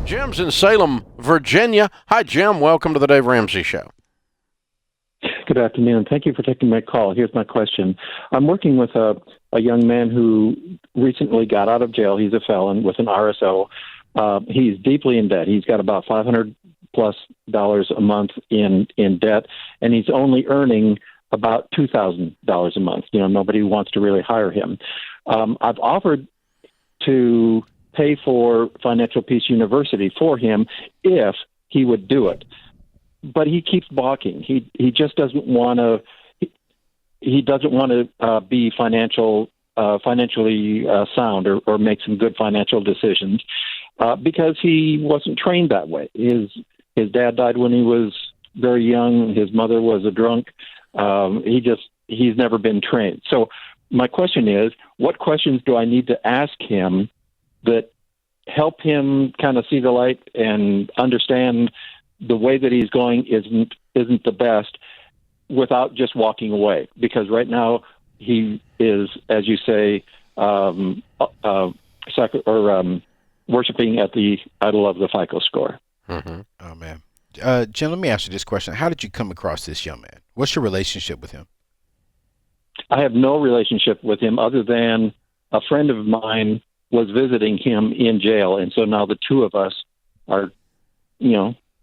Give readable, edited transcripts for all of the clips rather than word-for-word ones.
Jim's in Salem, Virginia. Hi, Jim. Welcome to the Dave Ramsey Show. Good afternoon. Thank you for taking my call. Here's my question. I'm working with a young man who recently got out of jail. He's a felon with an RSO. He's deeply in debt. He's got about $500+ a month in debt, and he's only earning about $2,000 a month. Nobody wants to really hire him. I've offered to pay for Financial Peace University for him if he would do it. But he keeps balking. He just doesn't want to. He doesn't want to be financially sound or make some good financial decisions because he wasn't trained that way. His dad died when he was very young. His mother was a drunk. He's never been trained. So my question is, what questions do I need to ask him that help him kind of see the light and understand the way that he's going isn't the best without just walking away? Because right now he is, as you say, worshiping at the idol of the FICO score. Mm-hmm. Oh, man. Jim, let me ask you this question. How did you come across this young man? What's your relationship with him? I have no relationship with him other than a friend of mine was visiting him in jail. And so now the two of us are,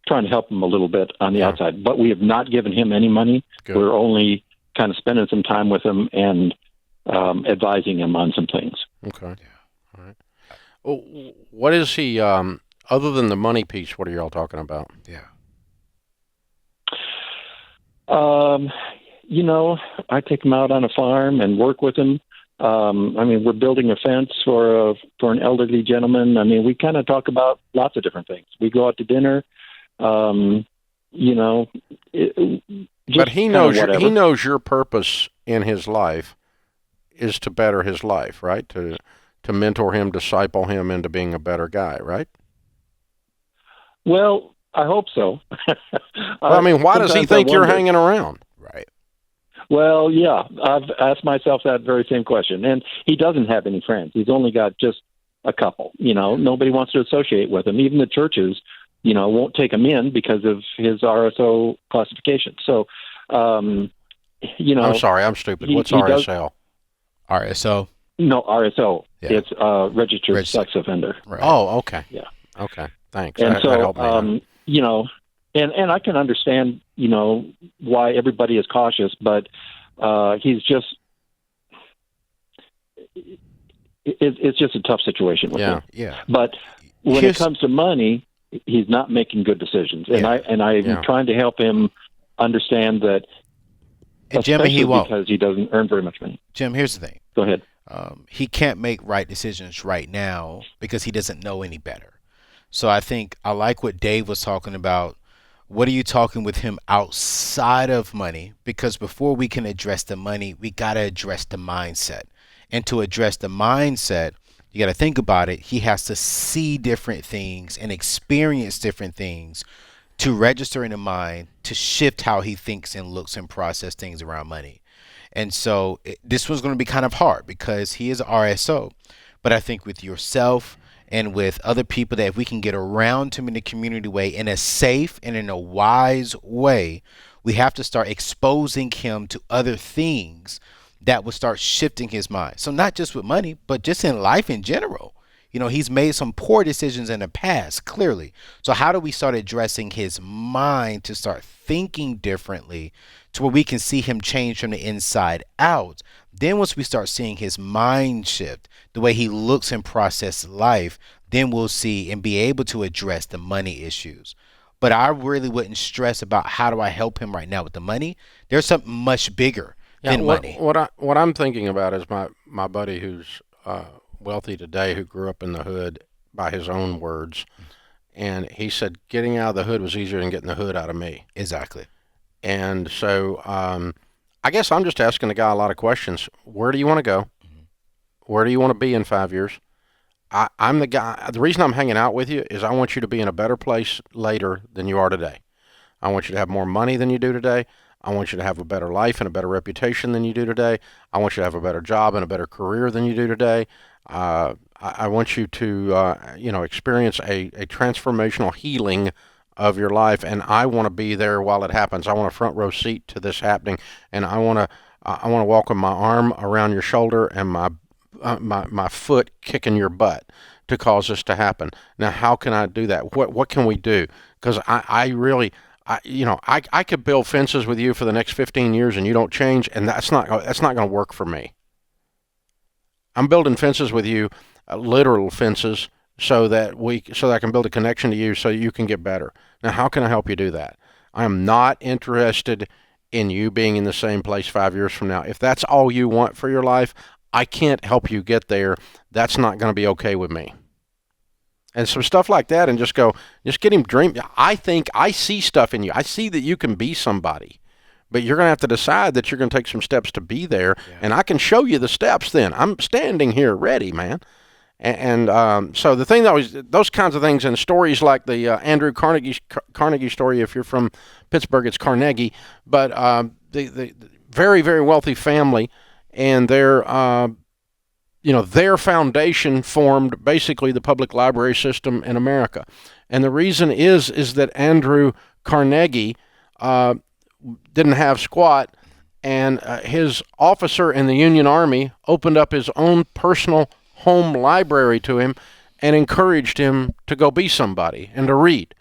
trying to help him a little bit on the outside. But we have not given him any money. Good. We're only kind of spending some time with him and advising him on some things. Okay. Yeah. All right. Well, what is he, other than the money piece, what are you all talking about? Yeah. I take him out on a farm and work with him. We're building a fence for an elderly gentleman. We kind of talk about lots of different things. We go out to dinner. But he knows your purpose in his life is to better his life, right? To mentor him, disciple him into being a better guy, right? Well, I hope so. Why does he think you're hanging around? Right. Well, yeah, I've asked myself that very same question. And he doesn't have any friends. He's only got just a couple. Nobody wants to associate with him. Even the churches, won't take him in because of his RSO classification. So, I'm sorry, I'm stupid. What's RSL? RSO? No, RSO. Yeah. It's registered sex offender. Right. Oh, okay. Yeah. Okay. Thanks. And that helped me. And I can understand, why everybody is cautious, but he's just, it's just a tough situation with him. Yeah. But when it comes to money, he's not making good decisions. And I'm trying to help him understand that, and Jim, he won't, because he doesn't earn very much money. Jim, here's the thing. Go ahead. He can't make right decisions right now because he doesn't know any better. So I think I like what Dave was talking about. What are you talking with him outside of money? Because before we can address the money, we got to address the mindset. And to address the mindset, you got to think about it. He has to see different things and experience different things to register in the mind to shift how he thinks and looks and process things around money. And so this one's going to be kind of hard because he is RSO. But I think with yourself and with other people, that if we can get around to him in the community way, in a safe and in a wise way, we have to start exposing him to other things that will start shifting his mind. So not just with money, but just in life in general. He's made some poor decisions in the past, clearly. So how do we start addressing his mind to start thinking differently to where we can see him change from the inside out? Then once we start seeing his mind shift, the way he looks and processes life, then we'll see and be able to address the money issues. But I really wouldn't stress about how do I help him right now with the money. There's something much bigger than money. What I'm thinking about is my buddy who's wealthy today, who grew up in the hood by his own words. And he said getting out of the hood was easier than getting the hood out of me. Exactly. And so I guess I'm just asking the guy a lot of questions. Where do you want to go? Mm-hmm. Where do you want to be in 5 years? I'm the guy. The reason I'm hanging out with you is I want you to be in a better place later than you are today. I want you to have more money than you do today. I want you to have a better life and a better reputation than you do today. I want you to have a better job and a better career than you do today. I want you to, experience a transformational healing of your life, and I want to be there while it happens. I want a front row seat to this happening, and I want to walk with my arm around your shoulder and my foot kicking your butt to cause this to happen. Now, how can I do that? What can we do? Because I really, I could build fences with you for the next 15 years and you don't change, and that's not going to work for me. I'm building fences with you, literal fences, so that I can build a connection to you so you can get better. Now, how can I help you do that? I am not interested in you being in the same place 5 years from now. If that's all you want for your life, I can't help you get there. That's not going to be okay with me. And some stuff like that, and just get him dream. I think I see stuff in you. I see that you can be somebody, but you're going to have to decide that you're going to take some steps to be there. Yeah. And I can show you the steps then. I'm standing here ready, man. So the thing that was, those kinds of things, and stories like the Andrew Carnegie story, if you're from Pittsburgh, it's Carnegie, but the very, very wealthy family, and their foundation formed basically the public library system in America. And the reason is that Andrew Carnegie didn't have squat, and his officer in the Union Army opened up his own personal home library to him and encouraged him to go be somebody and to read.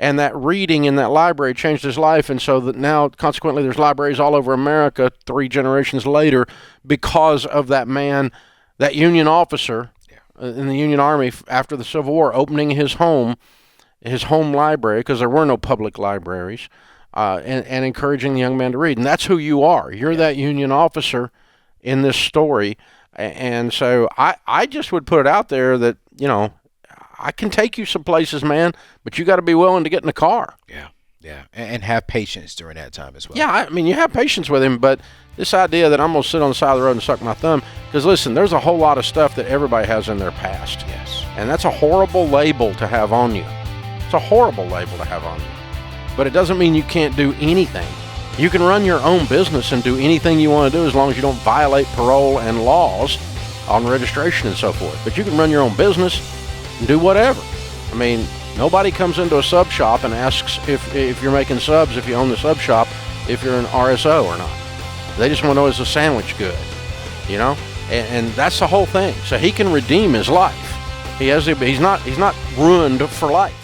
And that reading in that library changed his life, and so that now, consequently, there's libraries all over America 3 generations later because of that man, that Union officer in the Union Army after the Civil War, opening his home library, because there were no public libraries, and encouraging the young man to read. And that's who you are. You're that Union officer in this story. And so I just would put it out there that, I can take you some places, man, but you got to be willing to get in the car. Yeah, and have patience during that time as well. Yeah, you have patience with him, but this idea that I'm going to sit on the side of the road and suck my thumb, because listen, there's a whole lot of stuff that everybody has in their past. Yes. And that's a horrible label to have on you. It's a horrible label to have on you. But it doesn't mean you can't do anything. You can run your own business and do anything you want to do as long as you don't violate parole and laws on registration and so forth. But you can run your own business and do whatever. Nobody comes into a sub shop and asks if you're making subs, if you own the sub shop, if you're an RSO or not. They just want to know, is the sandwich good? And that's the whole thing. So he can redeem his life. He's not ruined for life.